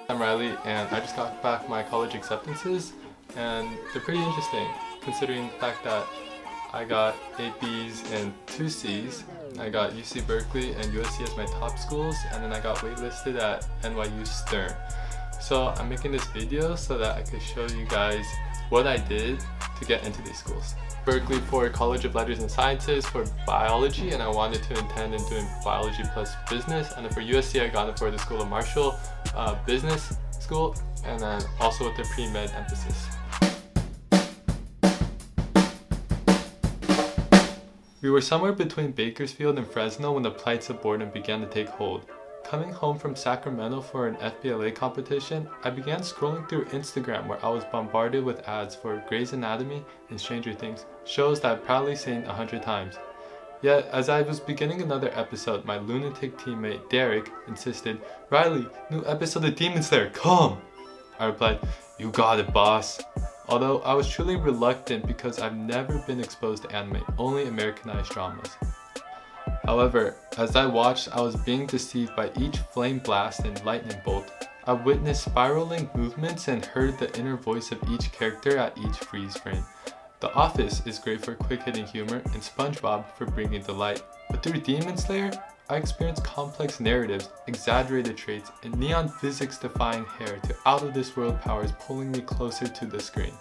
I'm Riley, and I just got back my college acceptances, and they're pretty interesting considering the fact that I got 8 B's and 2 C's. I got UC Berkeley and USC as my top schools, and then I got waitlisted at NYU Stern. So I'm making this video so that I could show you guys what I did to get into these schools. Berkeley for College of Letters and Sciences for biology, and I wanted to intend in doing biology plus business. And then for USC, I got it for the School of Martial Business School, and then also with the pre-med emphasis. We were somewhere between Bakersfield and Fresno when the plights of boredom began to take hold. Coming home from Sacramento for an FBLA competition, I began scrolling through Instagram where I was bombarded with ads for Grey's Anatomy and Stranger Things, shows that I've probably seen 100 times. Yet, as I was beginning another episode, my lunatic teammate Derek insisted, "Riley, new episode of Demon Slayer, come!" I replied, "You got it, boss." Although I was truly reluctant because I've never been exposed to anime, only Americanized dramas. However, as I watched, I was being deceived by each flame blast and lightning bolt. I witnessed spiraling movements and heard the inner voice of each character at each freeze frame. The Office is great for quick-hitting humor and SpongeBob for bringing delight. But through Demon Slayer, I experienced complex narratives, exaggerated traits, and neon physics-defying hair to out-of-this-world powers pulling me closer to the screen.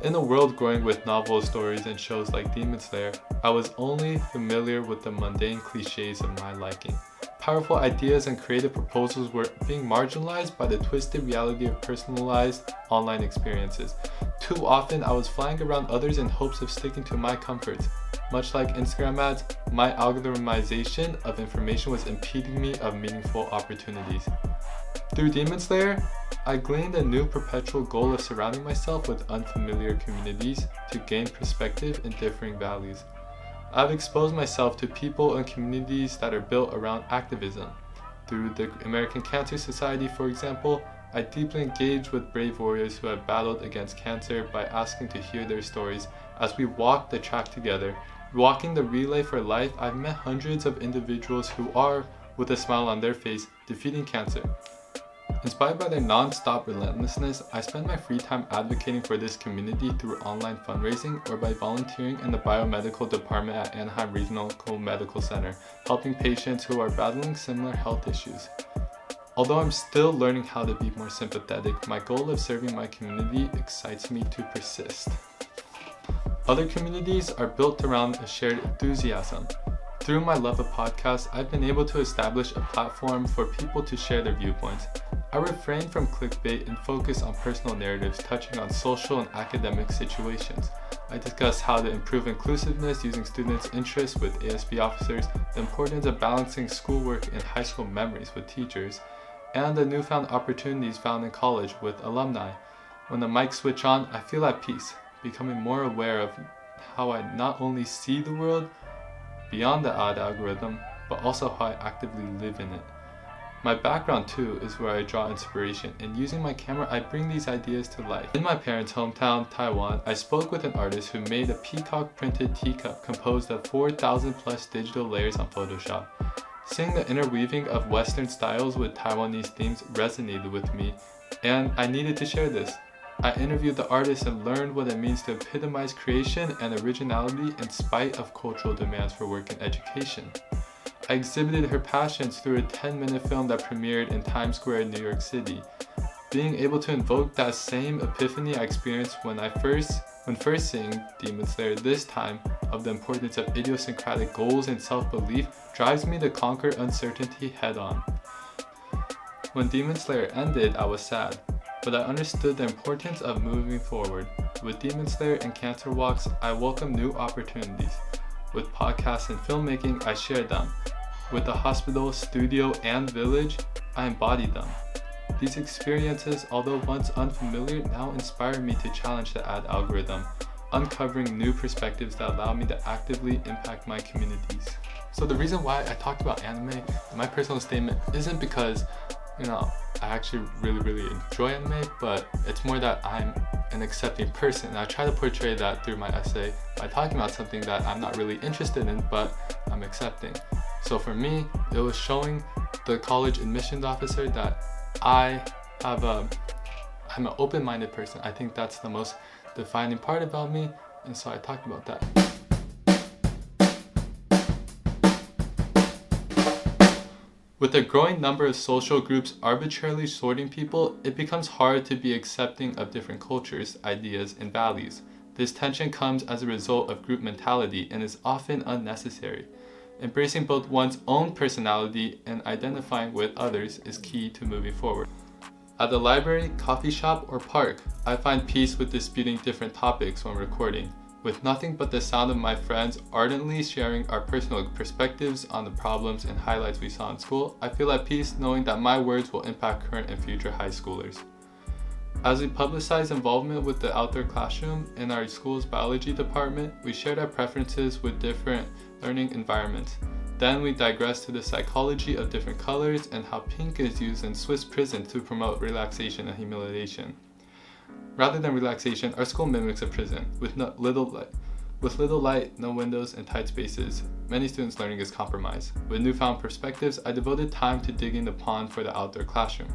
In a world growing with novel stories and shows like Demon Slayer, I was only familiar with the mundane cliches of my liking. Powerful ideas and creative proposals were being marginalized by the twisted reality of personalized online experiences. Too often, I was flying around others in hopes of sticking to my comforts. Much like Instagram ads, my algorithmization of information was impeding me of meaningful opportunities. Through Demon Slayer, I gleaned a new perpetual goal of surrounding myself with unfamiliar communities to gain perspective and differing values. I've exposed myself to people and communities that are built around activism. Through the American Cancer Society, for example, I deeply engaged with brave warriors who have battled against cancer by asking to hear their stories as we walked the track together. Walking the relay for life, I've met hundreds of individuals who are, with a smile on their face, defeating cancer. Inspired by their non-stop relentlessness, I spend my free time advocating for this community through online fundraising or by volunteering in the biomedical department at Anaheim Regional Medical Center, helping patients who are battling similar health issues. Although I'm still learning how to be more sympathetic, my goal of serving my community excites me to persist. Other communities are built around a shared enthusiasm. Through my love of podcasts, I've been able to establish a platform for people to share their viewpoints. I refrain from clickbait and focus on personal narratives touching on social and academic situations. I discuss how to improve inclusiveness using students' interests with ASB officers, the importance of balancing schoolwork and high school memories with teachers, and the newfound opportunities found in college with alumni. When the mics switch on, I feel at peace, becoming more aware of how I not only see the world beyond the odd algorithm, but also how I actively live in it. My background too is where I draw inspiration, and using my camera I bring these ideas to life. In my parents' hometown, Taiwan, I spoke with an artist who made a peacock printed teacup composed of 4,000 plus digital layers on Photoshop. Seeing the interweaving of Western styles with Taiwanese themes resonated with me, and I needed to share this. I interviewed the artist and learned what it means to epitomize creation and originality in spite of cultural demands for work and education. I exhibited her passions through a 10-minute film that premiered in Times Square in New York City. Being able to invoke that same epiphany I experienced when first seeing Demon Slayer, this time of the importance of idiosyncratic goals and self-belief, drives me to conquer uncertainty head-on. When Demon Slayer ended, I was sad, but I understood the importance of moving forward. With Demon Slayer and Cancer Walks, I welcome new opportunities. With podcasts and filmmaking, I share them. With the hospital, studio, and village, I embody them. These experiences, although once unfamiliar, now inspire me to challenge the ad algorithm, uncovering new perspectives that allow me to actively impact my communities. So the reason why I talked about anime in my personal statement isn't because, I actually really enjoy anime, but it's more that I'm an accepting person. And I try to portray that through my essay by talking about something that I'm not really interested in, but I'm accepting. So for me, it was showing the college admissions officer that I'm an open-minded person. I think that's the most defining part about me, and so I talked about that. With a growing number of social groups arbitrarily sorting people, it becomes hard to be accepting of different cultures, ideas, and values. This tension comes as a result of group mentality and is often unnecessary. Embracing both one's own personality and identifying with others is key to moving forward. At the library, coffee shop, or park, I find peace with disputing different topics when recording. With nothing but the sound of my friends ardently sharing our personal perspectives on the problems and highlights we saw in school, I feel at peace knowing that my words will impact current and future high schoolers. As we publicize involvement with the outdoor classroom in our school's biology department, we shared our preferences with different learning environments. Then we digress to the psychology of different colors and how pink is used in Swiss prisons to promote relaxation and humiliation. Rather than relaxation, our school mimics a prison with little light, no windows, and tight spaces. Many students' learning is compromised. With newfound perspectives, I devoted time to digging the pond for the outdoor classroom.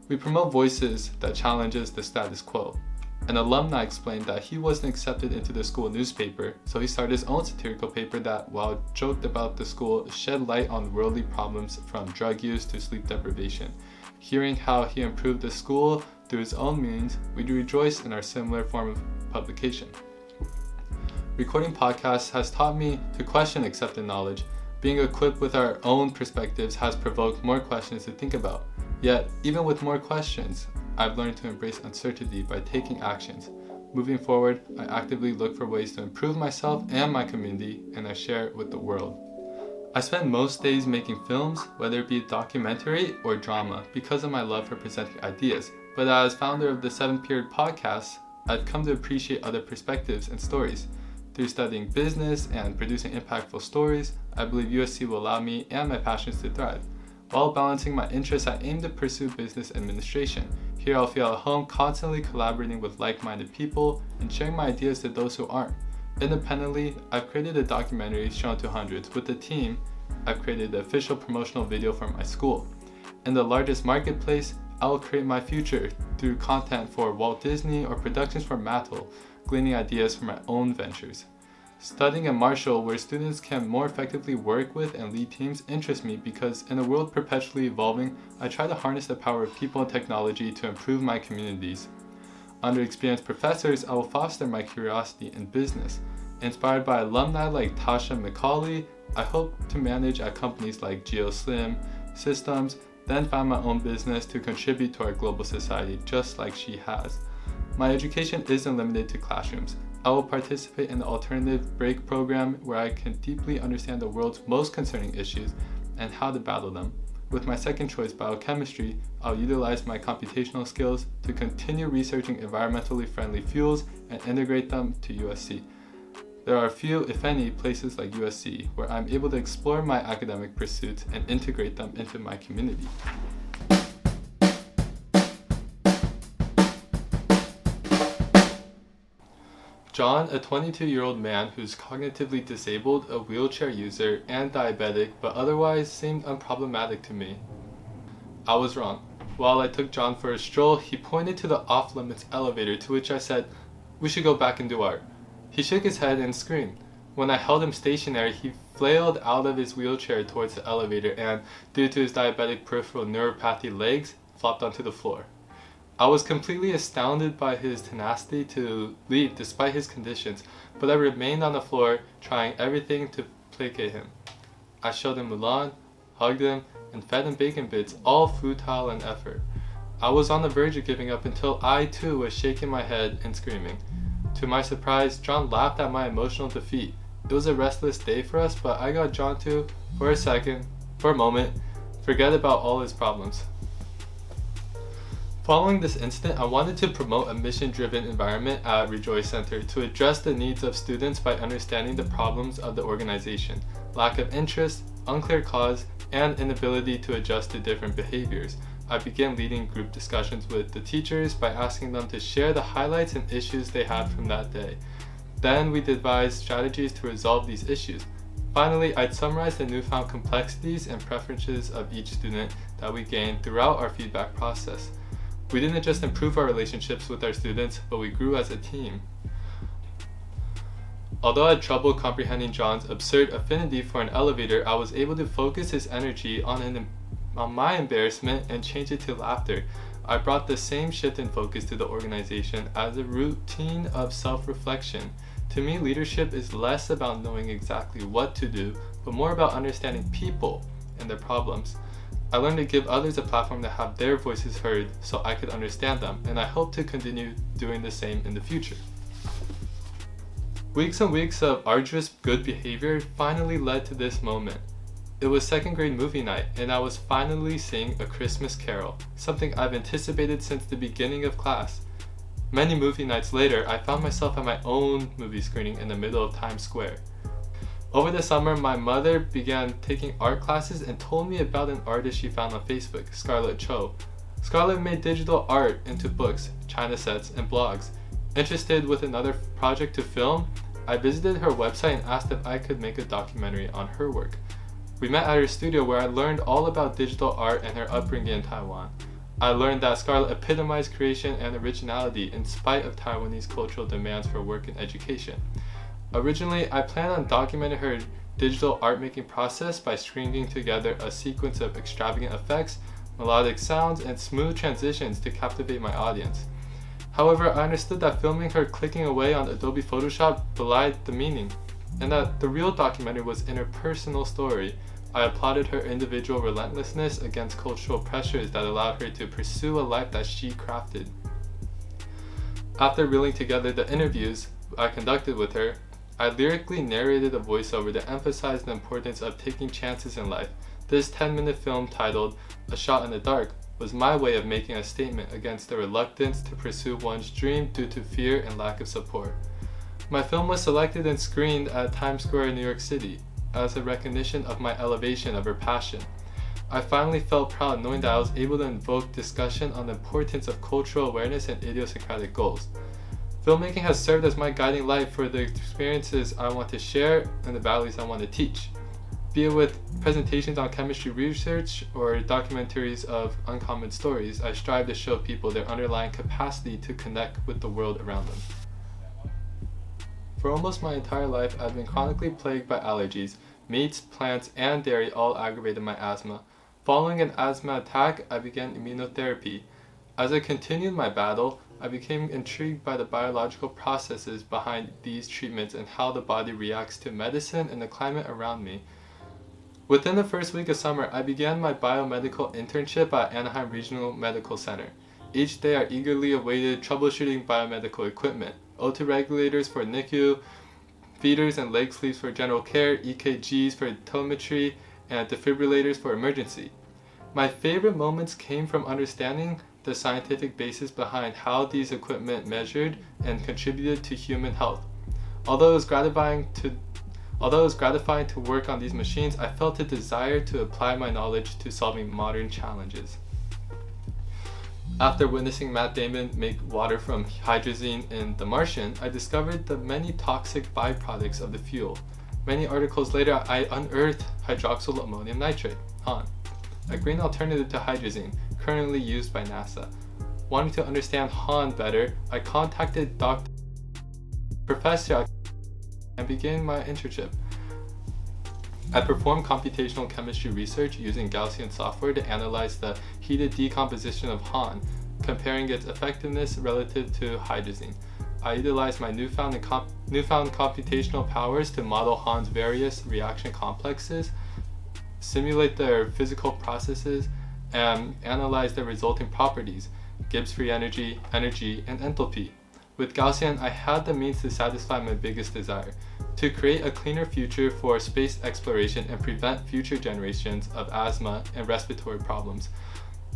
We promote voices that challenges the status quo. An alumni explained that he wasn't accepted into the school newspaper, so he started his own satirical paper that, while joked about the school, shed light on worldly problems from drug use to sleep deprivation. Hearing how he improved the school through his own means, we rejoice in our similar form of publication. Recording podcasts has taught me to question accepted knowledge. Being equipped with our own perspectives has provoked more questions to think about. Yet, even with more questions, I've learned to embrace uncertainty by taking actions. Moving forward, I actively look for ways to improve myself and my community, and I share it with the world. I spend most days making films, whether it be documentary or drama, because of my love for presenting ideas. But as founder of the 7 Period podcast, I've come to appreciate other perspectives and stories. Through studying business and producing impactful stories, I believe USC will allow me and my passions to thrive. While balancing my interests, I aim to pursue business administration. Here I'll feel at home constantly collaborating with like-minded people and sharing my ideas to those who aren't. Independently, I've created a documentary shown to hundreds. With the team, I've created the official promotional video for my school. In the largest marketplace, I will create my future through content for Walt Disney or productions for Mattel, gleaning ideas for my own ventures. Studying at Marshall, where students can more effectively work with and lead teams, interests me because in a world perpetually evolving, I try to harness the power of people and technology to improve my communities. Under experienced professors, I will foster my curiosity in business. Inspired by alumni like Tasha McCauley, I hope to manage at companies like GeoSlim Systems, then found my own business to contribute to our global society just like she has. My education isn't limited to classrooms. I will participate in the alternative break program where I can deeply understand the world's most concerning issues and how to battle them. With my second choice, biochemistry, I'll utilize my computational skills to continue researching environmentally friendly fuels and integrate them to USC. There are few, if any, places like USC where I'm able to explore my academic pursuits and integrate them into my community. John, a 22-year-old man who's cognitively disabled, a wheelchair user, and diabetic, but otherwise seemed unproblematic to me. I was wrong. While I took John for a stroll, he pointed to the off-limits elevator, to which I said, "We should go back and do art." He shook his head and screamed. When I held him stationary, he flailed out of his wheelchair towards the elevator and, due to his diabetic peripheral neuropathy legs, flopped onto the floor. I was completely astounded by his tenacity to leave despite his conditions, but I remained on the floor, trying everything to placate him. I showed him Mulan, hugged him, and fed him bacon bits, all futile in effort. I was on the verge of giving up until I too was shaking my head and screaming. To my surprise, John laughed at my emotional defeat. It was a restless day for us, but I got John to, for a moment, forget about all his problems. Following this incident, I wanted to promote a mission-driven environment at Rejoice Center to address the needs of students by understanding the problems of the organization, lack of interest, unclear cause, and inability to adjust to different behaviors. I began leading group discussions with the teachers by asking them to share the highlights and issues they had from that day. Then we devised strategies to resolve these issues. Finally, I'd summarize the newfound complexities and preferences of each student that we gained throughout our feedback process. We didn't just improve our relationships with our students, but we grew as a team. Although I had trouble comprehending John's absurd affinity for an elevator, I was able to focus his energy on my embarrassment and change it to laughter. I brought the same shift in focus to the organization as a routine of self-reflection. To me, leadership is less about knowing exactly what to do, but more about understanding people and their problems. I learned to give others a platform to have their voices heard so I could understand them, and I hope to continue doing the same in the future. Weeks and weeks of arduous good behavior finally led to this moment. It was second grade movie night, and I was finally seeing A Christmas Carol, something I've anticipated since the beginning of class. Many movie nights later, I found myself at my own movie screening in the middle of Times Square. Over the summer, my mother began taking art classes and told me about an artist she found on Facebook, Scarlett Cho. Scarlett made digital art into books, china sets, and blogs. Interested with another project to film, I visited her website and asked if I could make a documentary on her work. We met at her studio where I learned all about digital art and her upbringing in Taiwan. I learned that Scarlett epitomized creation and originality in spite of Taiwanese cultural demands for work and education. Originally, I planned on documenting her digital art making process by stringing together a sequence of extravagant effects, melodic sounds, and smooth transitions to captivate my audience. However, I understood that filming her clicking away on Adobe Photoshop belied the meaning, and that the real documentary was in her personal story. I applauded her individual relentlessness against cultural pressures that allowed her to pursue a life that she crafted. After reeling together the interviews I conducted with her, I lyrically narrated a voiceover that emphasized the importance of taking chances in life. This 10-minute film titled A Shot in the Dark was my way of making a statement against the reluctance to pursue one's dream due to fear and lack of support. My film was selected and screened at Times Square in New York City as a recognition of my elevation of her passion. I finally felt proud knowing that I was able to invoke discussion on the importance of cultural awareness and idiosyncratic goals. Filmmaking has served as my guiding light for the experiences I want to share and the values I want to teach. Be it with presentations on chemistry research or documentaries of uncommon stories, I strive to show people their underlying capacity to connect with the world around them. For almost my entire life, I've been chronically plagued by allergies. Meats, plants, and dairy all aggravated my asthma. Following an asthma attack, I began immunotherapy. As I continued my battle, I became intrigued by the biological processes behind these treatments and how the body reacts to medicine and the climate around me. Within the first week of summer, I began my biomedical internship at Anaheim Regional Medical Center. Each day I eagerly awaited troubleshooting biomedical equipment, O2 regulators for NICU, feeders and leg sleeves for general care, EKGs for telemetry, and defibrillators for emergency. My favorite moments came from understanding the scientific basis behind how these equipment measured and contributed to human health. Although it was gratifying to work on these machines, I felt a desire to apply my knowledge to solving modern challenges. After witnessing Matt Damon make water from hydrazine in The Martian, I discovered the many toxic byproducts of the fuel. Many articles later, I unearthed hydroxyl ammonium nitrate, HAN, a green alternative to hydrazine, currently used by NASA. Wanting to understand HAN better, I contacted Dr. Professor and began my internship. I performed computational chemistry research using Gaussian software to analyze the heated decomposition of HAN, comparing its effectiveness relative to hydrazine. I utilized my newfound computational powers to model HAN's various reaction complexes, simulate their physical processes, and analyze the resulting properties, Gibbs free energy, energy, and enthalpy. With Gaussian, I had the means to satisfy my biggest desire, to create a cleaner future for space exploration and prevent future generations of asthma and respiratory problems.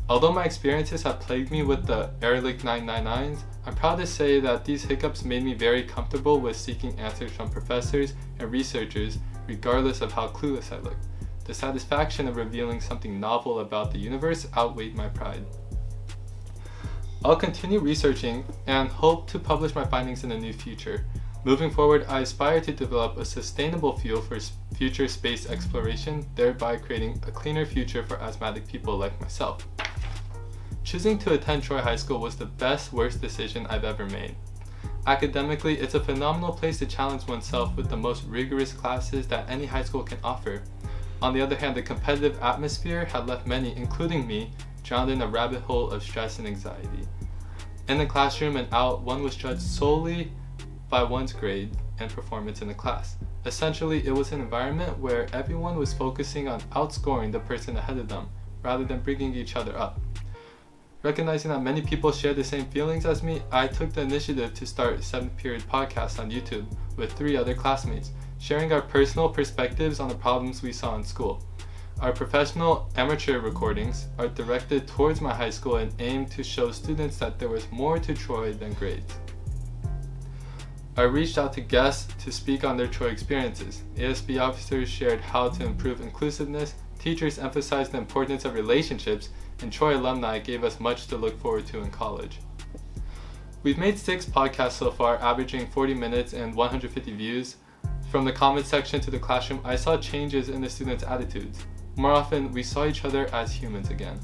Although my experiences have plagued me with the Ehrlich 999s, I'm proud to say that these hiccups made me very comfortable with seeking answers from professors and researchers, regardless of how clueless I looked. The satisfaction of revealing something novel about the universe outweighed my pride. I'll continue researching and hope to publish my findings in the near future. Moving forward, I aspire to develop a sustainable fuel for future space exploration, thereby creating a cleaner future for asthmatic people like myself. Choosing to attend Troy High School was the worst decision I've ever made. Academically, it's a phenomenal place to challenge oneself with the most rigorous classes that any high school can offer. On the other hand, the competitive atmosphere had left many, including me, drowned in a rabbit hole of stress and anxiety. In the classroom and out, one was judged solely by one's grade and performance in the class. Essentially, it was an environment where everyone was focusing on outscoring the person ahead of them, rather than bringing each other up. Recognizing that many people share the same feelings as me, I took the initiative to start a 7th period podcast on YouTube with 3 other classmates, sharing our personal perspectives on the problems we saw in school. Our professional amateur recordings are directed towards my high school and aim to show students that there was more to Troy than grades. I reached out to guests to speak on their Troy experiences. ASB officers shared how to improve inclusiveness, teachers emphasized the importance of relationships, and Troy alumni gave us much to look forward to in college. We've made 6 podcasts so far, averaging 40 minutes and 150 views. From the comment section to the classroom, I saw changes in the students' attitudes. More often, we saw each other as humans again.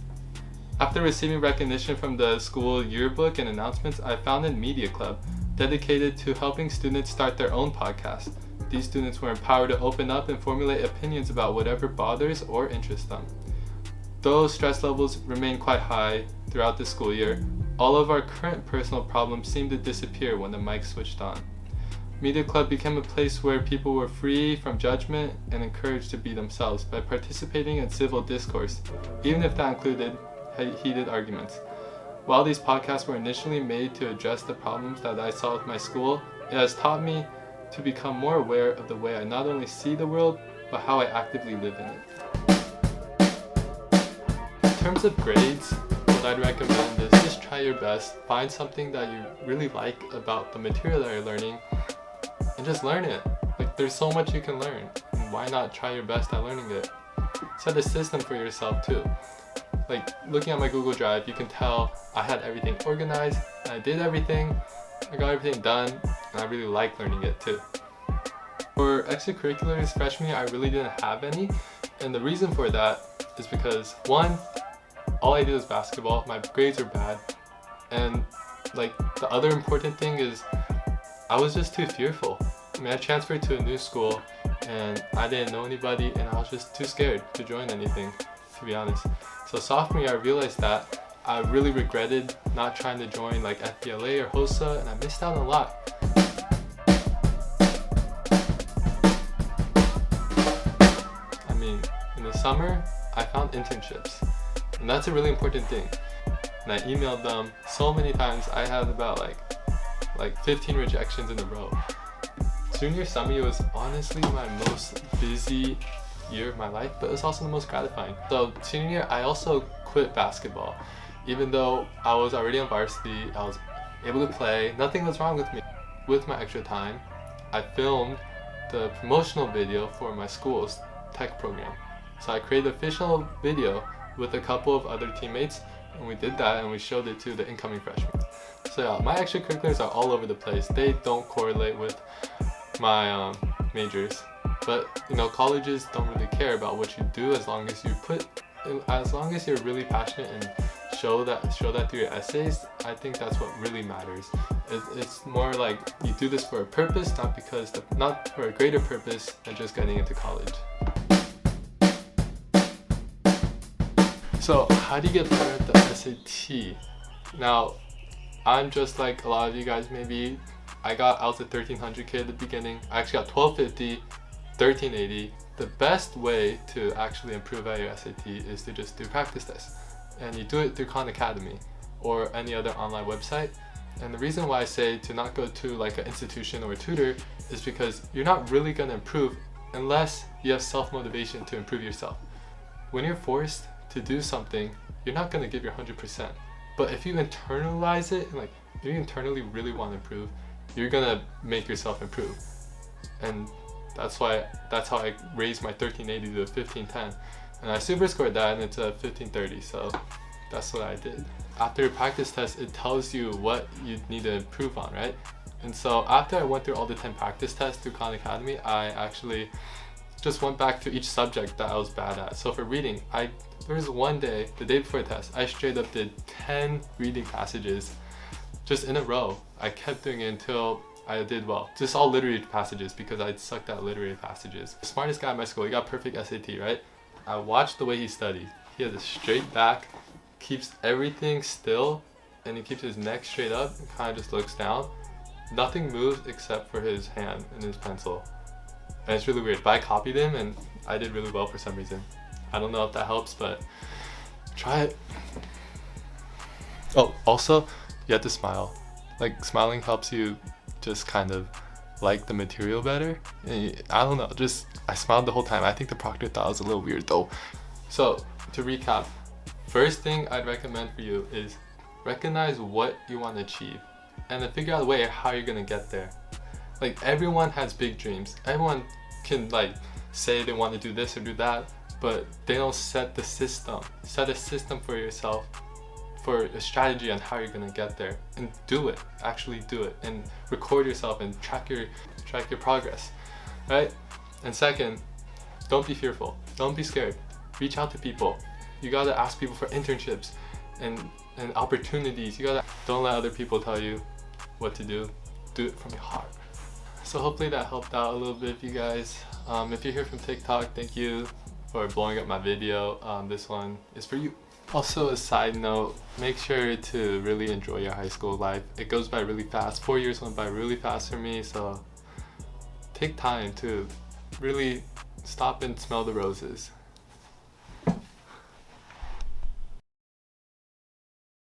After receiving recognition from the school yearbook and announcements, I founded Media Club, dedicated to helping students start their own podcast. These students were empowered to open up and formulate opinions about whatever bothers or interests them. Though stress levels remain quite high throughout the school year, all of our current personal problems seemed to disappear when the mic switched on. Media Club became a place where people were free from judgment and encouraged to be themselves by participating in civil discourse, even if that included heated arguments. While these podcasts were initially made to address the problems that I saw with my school, it has taught me to become more aware of the way I not only see the world, but how I actively live in it. In terms of grades, what I'd recommend is just try your best, find something that you really like about the material that you're learning, and just learn it. There's so much you can learn, and why not try your best at learning it? Set a system for yourself too. Looking at my Google Drive, you can tell I had everything organized, and I did everything, I got everything done, and I really like learning it too. For extracurriculars freshman year, I really didn't have any, and the reason for that is because 1, all I did was basketball, my grades were bad, and the other important thing is I was just too fearful. I transferred to a new school and I didn't know anybody and I was just too scared to join anything, to be honest. So sophomore year I realized that I really regretted not trying to join FBLA or HOSA, and I missed out on a lot. In the summer I found internships, and that's a really important thing. And I emailed them so many times. I had about 15 rejections in a row. Junior summer year was honestly my most busy year of my life, but it was also the most gratifying. So senior year, I also quit basketball. Even though I was already on varsity, I was able to play, nothing was wrong with me. With my extra time, I filmed the promotional video for my school's tech program. So I created an official video with a couple of other teammates, and we did that and we showed it to the incoming freshmen. So yeah, my extracurriculars are all over the place. They don't correlate with my majors, but colleges don't really care about what you do as long as you're really passionate and show that through your essays. I think that's what really matters. It's more like you do this for a purpose, not for a greater purpose than just getting into college. So how do you get better at the SAT? Now, I'm just like a lot of you guys maybe. I was a 1300 kid at the beginning. I actually got 1250, 1380. The best way to actually improve at your SAT is to just do practice tests. And you do it through Khan Academy or any other online website. And the reason why I say to not go to an institution or a tutor is because you're not really going to improve unless you have self-motivation to improve yourself. When you're forced to do something, you're not going to give your 100%. But if you internalize it, and if you internally really want to improve, you're going to make yourself improve. And that's how I raised my 1380 to a 1510. And I super scored that, and it's a 1530, so that's what I did. After a practice test, it tells you what you need to improve on, right? And so after I went through all the 10 practice tests through Khan Academy, I actually just went back to each subject that I was bad at. So for reading, there was one day, the day before the test, I straight up did 10 reading passages just in a row. I kept doing it until I did well. Just all literary passages because I sucked at literary passages. The smartest guy in my school, he got perfect SAT, right? I watched the way he studied. He has a straight back, keeps everything still, and he keeps his neck straight up and kind of just looks down. Nothing moves except for his hand and his pencil. And it's really weird, but I copied him and I did really well for some reason. I don't know if that helps, but try it. Oh, also, you have to smile. Like, smiling helps you just kind of like the material better. And I don't know, I smiled the whole time. I think the proctor thought I was a little weird though. So, to recap, first thing I'd recommend for you is recognize what you want to achieve and then figure out a way how you're gonna get there. Like, everyone has big dreams. Everyone can like say they want to do this or do that, but they don't set the system. Set a system for yourself, for a strategy on how you're gonna get there, and do it. Actually do it, and record yourself and track your progress, right? And second, don't be fearful. Don't be scared. Reach out to people. You gotta ask people for internships and opportunities. Don't let other people tell you what to do. Do it from your heart. So hopefully that helped out a little bit, you guys. If you're here from TikTok, thank you for blowing up my video. This one is for you. Also, a side note, make sure to really enjoy your high school life. It goes by really fast. 4 years went by really fast for me, so take time to really stop and smell the roses.